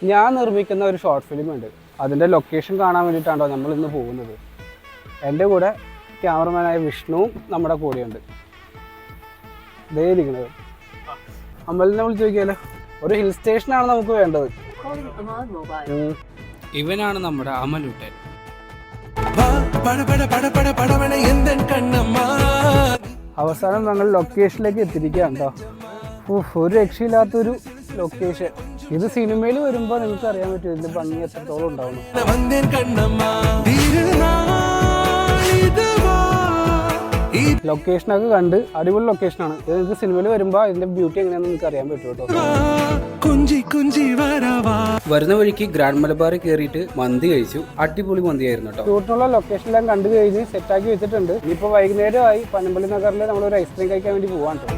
ഞാൻ നിർമ്മിക്കുന്ന ഒരു ഷോർട്ട് ഫിലിം ഉണ്ട്. അതിൻ്റെ ലൊക്കേഷൻ കാണാൻ വേണ്ടിയിട്ടാണോ നമ്മളിന്ന് പോകുന്നത്. എൻ്റെ കൂടെ ക്യാമറമാനായ വിഷ്ണുവും നമ്മുടെ കൂടെയുണ്ട്. ഇതേ ഇരിക്കുന്നത് അമ്പലിനെ വിളിച്ച് നോക്കിയാലോ. ഒരു ഹിൽ സ്റ്റേഷനാണ് നമുക്ക് വേണ്ടത്. ഇവനാണ് നമ്മുടെ അമലുട്ടൻ. അവസാനം ഞങ്ങൾ ലൊക്കേഷനിലേക്ക് എത്തിയിരിക്കുകയാണ് കേട്ടോ. ഒരു രക്ഷയില്ലാത്തൊരു ലൊക്കേഷൻ. ഇത് സിനിമയിൽ വരുമ്പോൾ നിങ്ങൾക്ക് അറിയാൻ പറ്റും ഇതിന്റെ ഭംഗി എത്രത്തോളം ഉണ്ടാവുന്നു. ലൊക്കേഷനൊക്കെ കണ്ട് അടിപൊളി ലൊക്കേഷനാണ്. ഇത് നിങ്ങൾക്ക് സിനിമയിൽ വരുമ്പോൾ ഇതിന്റെ ബ്യൂട്ടി എങ്ങനെയാണെന്ന് നിങ്ങൾക്ക് അറിയാൻ പറ്റും കേട്ടോ. വരുന്ന വഴിക്ക് ഗ്രാൻഡ് മലബാറിൽ കയറിയിട്ട് മന്തി കഴിച്ചു. അടിപൊളി മന്തിയായിരുന്നു കേട്ടോ. ഷൂട്ടിനുള്ള ലൊക്കേഷനെല്ലാം കണ്ടു കഴിഞ്ഞ് സെറ്റാക്കി വെച്ചിട്ടുണ്ട്. ഇനിയിപ്പോൾ വൈകുന്നേരമായി പനമ്പള്ളി നഗറിൽ നമ്മളൊരു ഐസ്ക്രീം കഴിക്കാൻ വേണ്ടി പോവാൻ കേട്ടോ.